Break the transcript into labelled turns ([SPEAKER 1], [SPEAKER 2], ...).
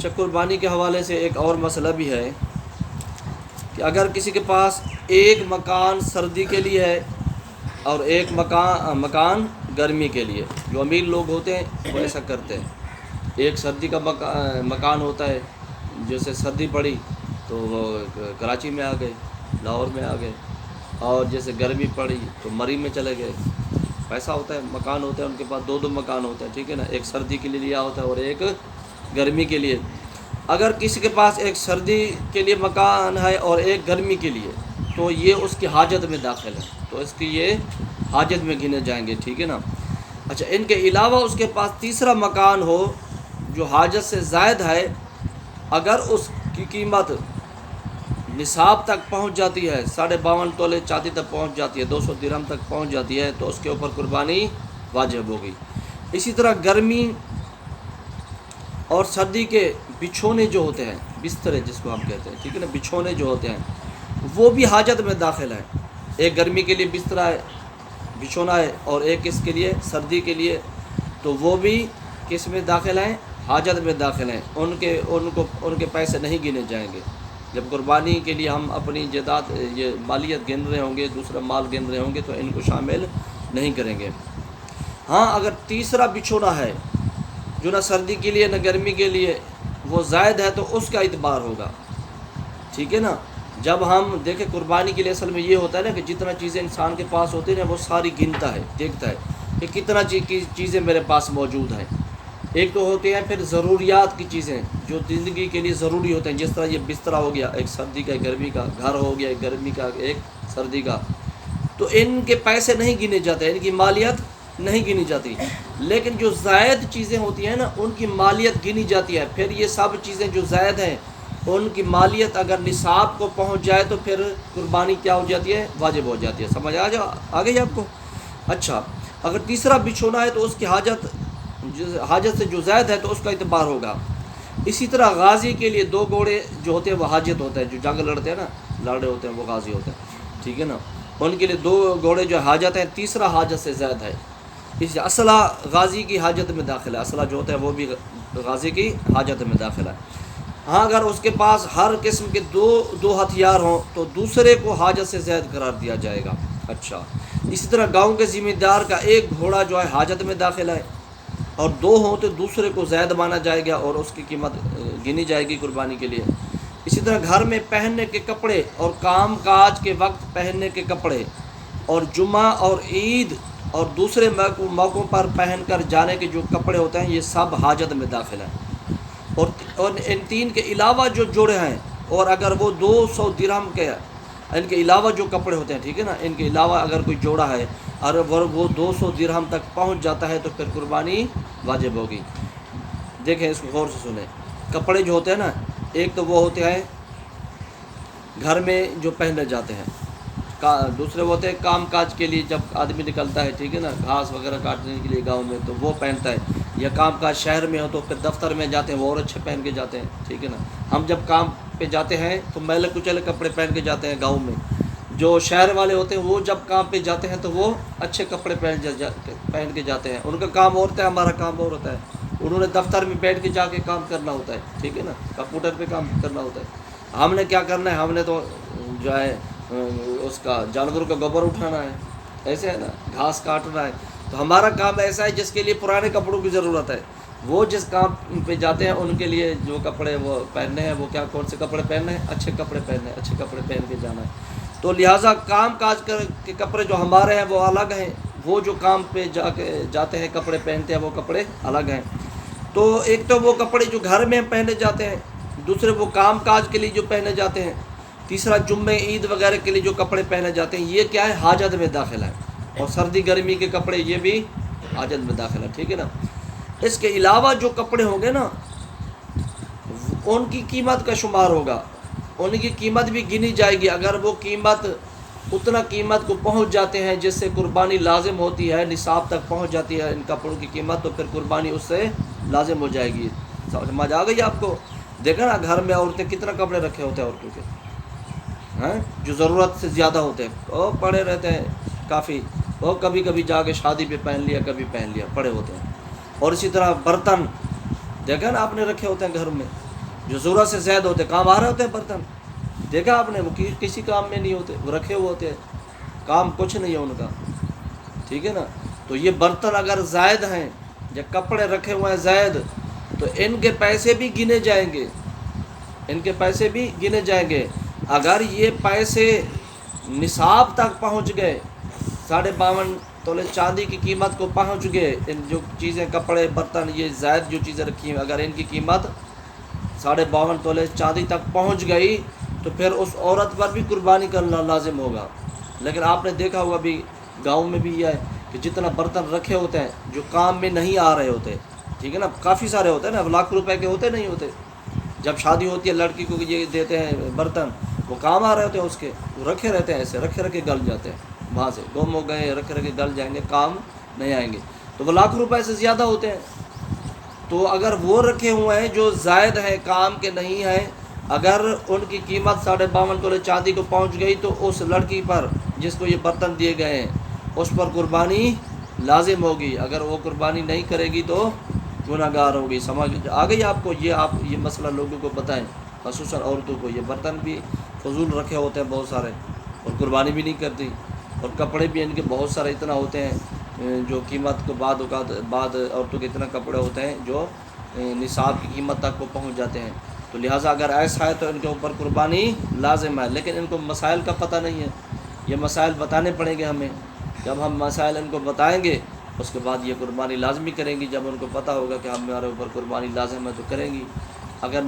[SPEAKER 1] اچھا، قربانی کے حوالے سے ایک اور مسئلہ بھی ہے کہ اگر کسی کے پاس ایک مکان سردی کے لیے ہے اور ایک مکان گرمی کے لیے، جو امیر لوگ ہوتے ہیں وہ ایسا کرتے ہیں، ایک سردی کا مکان ہوتا ہے، جیسے سردی پڑی تو وہ کراچی میں آ گئے، لاہور میں آ گئے، اور جیسے گرمی پڑی تو مری میں چلے گئے۔ پیسہ ہوتا ہے، مکان ہوتا ہے ان کے پاس، دو مکان ہوتے ہیں، ٹھیک ہے نا، ایک سردی کے لیے لیا ہوتا ہے اور ایک گرمی کے لیے۔ اگر کسی کے پاس ایک سردی کے لیے مکان ہے اور ایک گرمی کے لیے، تو یہ اس کی حاجت میں داخل ہے، تو اس کی یہ حاجت میں گنے جائیں گے، ٹھیک ہے نا۔ اچھا، ان کے علاوہ اس کے پاس تیسرا مکان ہو جو حاجت سے زائد ہے، اگر اس کی قیمت نصاب تک پہنچ جاتی ہے، 52.5 تولے چاندی تک پہنچ جاتی ہے، 200 درہم تک پہنچ جاتی ہے، تو اس کے اوپر قربانی واجب ہوگی۔ اسی طرح گرمی اور سردی کے بچھونے جو ہوتے ہیں، بسترے جس کو ہم کہتے ہیں، ٹھیک ہے نا، بچھونے جو ہوتے ہیں وہ بھی حاجت میں داخل ہیں۔ ایک گرمی کے لیے بسترا ہے، بچھونا ہے، اور ایک اس کے لیے سردی کے لیے، تو وہ بھی کس میں داخل ہیں؟ حاجت میں داخل ہیں۔ ان کے پیسے نہیں گنے جائیں گے۔ جب قربانی کے لیے ہم اپنی جائیداد یہ مالیت گن رہے ہوں گے، دوسرا مال گن رہے ہوں گے، تو ان کو شامل نہیں کریں گے۔ ہاں، اگر تیسرا بچھونا ہے جو نہ سردی کے لیے نہ گرمی کے لیے، وہ زائد ہے، تو اس کا اعتبار ہوگا، ٹھیک ہے نا۔ جب ہم دیکھیں قربانی کے لیے اصل میں یہ ہوتا ہے نا کہ جتنا چیزیں انسان کے پاس ہوتی ہیں وہ ساری گنتا ہے، دیکھتا ہے کہ کتنا چیزیں میرے پاس موجود ہیں۔ ایک تو ہوتے ہیں پھر ضروریات کی چیزیں جو زندگی کے لیے ضروری ہوتے ہیں، جس طرح یہ بسترا ہو گیا، ایک سردی کا ایک گرمی کا، گھر ہو گیا ایک گرمی کا ایک سردی کا، تو ان کے پیسے نہیں گنے جاتے، ان کی مالیت نہیں گنی جاتی۔ لیکن جو زائد چیزیں ہوتی ہیں نا، ان کی مالیت گنی جاتی ہے۔ پھر یہ سب چیزیں جو زائد ہیں ان کی مالیت اگر نصاب کو پہنچ جائے تو پھر قربانی کیا ہو جاتی ہے؟ واجب ہو جاتی ہے۔ سمجھ آ گئی آپ کو؟ اچھا، اگر تیسرا بچھونا ہے تو اس کی حاجت سے جو زائد ہے تو اس کا اعتبار ہوگا۔ اسی طرح غازی کے لیے 2 گھوڑے جو ہوتے ہیں وہ حاجت ہوتا ہے، جو جنگ لڑتے ہیں نا، لڑے ہوتے ہیں وہ غازی ہوتے ہیں، ٹھیک ہے نا۔ ان کے لیے 2 گھوڑے جو حاجت ہیں، تیسرا حاجت سے زائد ہے، اس اسلحہ غازی کی حاجت میں داخل ہے، اسلحہ جو ہوتا ہے وہ بھی غازی کی حاجت میں داخل ہے۔ ہاں، اگر اس کے پاس ہر قسم کے دو ہتھیار ہوں تو دوسرے کو حاجت سے زائد قرار دیا جائے گا۔ اچھا، اسی طرح گاؤں کے ذمہ دار کا ایک گھوڑا جو ہے حاجت میں داخل ہے، اور 2 ہوں تو دوسرے کو زائد مانا جائے گا اور اس کی قیمت گنی جائے گی قربانی کے لیے۔ اسی طرح گھر میں پہننے کے کپڑے اور کام کاج کے وقت پہننے کے کپڑے اور جمعہ اور عید اور دوسرے موقعوں پر پہن کر جانے کے جو کپڑے ہوتے ہیں یہ سب حاجت میں داخل ہیں۔ اور ان 3 کے علاوہ جو جوڑے ہیں، اور اگر وہ 200 درہم کے، ان کے علاوہ جو کپڑے ہوتے ہیں، ٹھیک ہے نا، ان کے علاوہ اگر کوئی جوڑا ہے اور وہ 200 درہم تک پہنچ جاتا ہے تو پھر قربانی واجب ہوگی۔ دیکھیں اس کو غور سے سنیں۔ کپڑے جو ہوتے ہیں نا، ایک تو وہ ہوتے ہیں گھر میں جو پہنے جاتے ہیں، دوسرے وہ ہوتے ہیں کام کاج کے لیے، جب آدمی نکلتا ہے، ٹھیک ہے نا، گھاس وغیرہ کاٹنے کے لیے گاؤں میں تو وہ پہنتا ہے، یا کام کاج شہر میں ہو تو پھر دفتر میں جاتے ہیں وہ اور اچھے پہن کے جاتے ہیں، ٹھیک ہے نا۔ ہم جب کام پہ جاتے ہیں تو میلے کچیلے کپڑے پہن کے جاتے ہیں گاؤں میں۔ جو شہر والے ہوتے ہیں وہ جب کام پہ جاتے ہیں تو وہ اچھے کپڑے پہن کے جاتے ہیں، ان کا کام اور ہوتا ہے، ہمارا کام اور ہوتا ہے۔ انہوں نے دفتر میں بیٹھ کے جا کے کام کرنا ہوتا ہے، ٹھیک ہے نا، کمپیوٹر پہ کام کرنا ہوتا ہے۔ ہم نے کیا کرنا ہے؟ ہم نے تو جو ہے اس کا جانوروں کا گوبر اٹھانا ہے، ایسے ہے نا، گھاس کاٹنا ہے۔ تو ہمارا کام ایسا ہے جس کے لیے پرانے کپڑوں کی ضرورت ہے، وہ جس کام پہ جاتے ہیں ان کے لیے جو کپڑے وہ پہننے ہیں، وہ کون سے کپڑے پہننے ہیں؟ اچھے کپڑے پہننے ہیں، اچھے کپڑے پہن کے جانا ہے۔ تو لہٰذا کام کاج کے کپڑے جو ہمارے ہیں وہ الگ ہیں، وہ جو کام پہ جاتے ہیں کپڑے پہنتے ہیں وہ کپڑے الگ ہیں۔ تو ایک تو وہ کپڑے جو گھر میں پہنے جاتے ہیں، دوسرے وہ کام کاج کے لیے جو پہنے جاتے ہیں، تیسرا جمعے عید وغیرہ کے لیے جو کپڑے پہنے جاتے ہیں، یہ کیا ہے؟ حاجت میں داخل ہے۔ اور سردی گرمی کے کپڑے یہ بھی حاجت میں داخل ہے، ٹھیک ہے نا۔ اس کے علاوہ جو کپڑے ہوں گے نا، ان کی قیمت کا شمار ہوگا، ان کی قیمت بھی گنی جائے گی۔ اگر وہ اتنا قیمت کو پہنچ جاتے ہیں جس سے قربانی لازم ہوتی ہے، نصاب تک پہنچ جاتی ہے ان کپڑوں کی قیمت، تو پھر قربانی اس سے لازم ہو جائے گی۔ سمجھ آ گئی آپ کو؟ دیکھا نا، گھر میں عورتیں کتنا کپڑے رکھے ہوتے ہیں عورتوں کے، جو ضرورت سے زیادہ ہوتے ہیں، وہ پڑے رہتے ہیں کافی، وہ کبھی کبھی جا کے شادی پہ پہن لیا، کبھی پہن لیا، پڑے ہوتے ہیں۔ اور اسی طرح برتن دیکھا نا آپ نے رکھے ہوتے ہیں گھر میں، جو ضرورت سے زائد ہوتے، کام آ رہے ہوتے ہیں برتن، دیکھا آپ نے، وہ کسی کام میں نہیں ہوتے، وہ رکھے ہوئے ہوتے ہیں، کام کچھ نہیں ہے ان کا، ٹھیک ہے نا. تو یہ برتن اگر زائد ہیں یا کپڑے رکھے ہوئے ہیں زائد، تو ان کے پیسے بھی گنے جائیں گے، ان کے پیسے بھی گنے جائیں گے. اگر یہ پیسے نصاب تک پہنچ گئے، 52.5 تولے چاندی کی قیمت کو پہنچ گئے، ان جو چیزیں کپڑے برتن یہ زائد جو چیزیں رکھی ہیں، اگر ان کی قیمت 52.5 تولے چاندی تک پہنچ گئی تو پھر اس عورت پر بھی قربانی کرنا لازم ہوگا. لیکن آپ نے دیکھا ہوگا بھی گاؤں میں بھی یہ ہے کہ جتنا برتن رکھے ہوتے ہیں جو کام میں نہیں آ رہے ہوتے، ٹھیک ہے نا، کافی سارے ہوتے ہیں نا، لاکھ روپے کے ہوتے نہیں ہوتے. جب شادی ہوتی ہے لڑکی کو یہ دیتے ہیں برتن، وہ کام آ رہے ہوتے ہیں اس کے، وہ رکھے رہتے ہیں ایسے، رکھے رکھے گل جاتے ہیں، وہاں سے گم ہو گئے، رکھے رکھے گل جائیں گے، کام نہیں آئیں گے، تو وہ لاکھ روپے سے زیادہ ہوتے ہیں. تو اگر وہ رکھے ہوئے ہیں جو زائد ہیں، کام کے نہیں ہیں، اگر ان کی قیمت 52.5 تولے چاندی کو پہنچ گئی تو اس لڑکی پر جس کو یہ برتن دیے گئے ہیں اس پر قربانی لازم ہوگی. اگر وہ قربانی نہیں کرے گی تو گناہ گار ہوگی. سمجھ آ گئی آپ کو؟ آپ یہ مسئلہ لوگوں کو بتائیں، خصوصاً عورتوں کو. یہ برتن بھی فضول رکھے ہوتے ہیں بہت سارے اور قربانی بھی نہیں کرتی، اور کپڑے بھی ان کے بہت سارے اتنا ہوتے ہیں جو قیمت کو بعد عورتوں کے اتنا کپڑے ہوتے ہیں جو نصاب کی قیمت تک کو پہنچ جاتے ہیں. تو لہٰذا اگر ایسا ہے تو ان کے اوپر قربانی لازم ہے. لیکن ان کو مسائل کا پتہ نہیں ہے، یہ مسائل بتانے پڑیں گے ہمیں. جب ہم مسائل ان کو بتائیں گے اس کے بعد یہ قربانی لازمی کریں گی. جب ان کو پتہ ہوگا کہ ہمارے اوپر قربانی لازم ہے تو کریں گی. اگر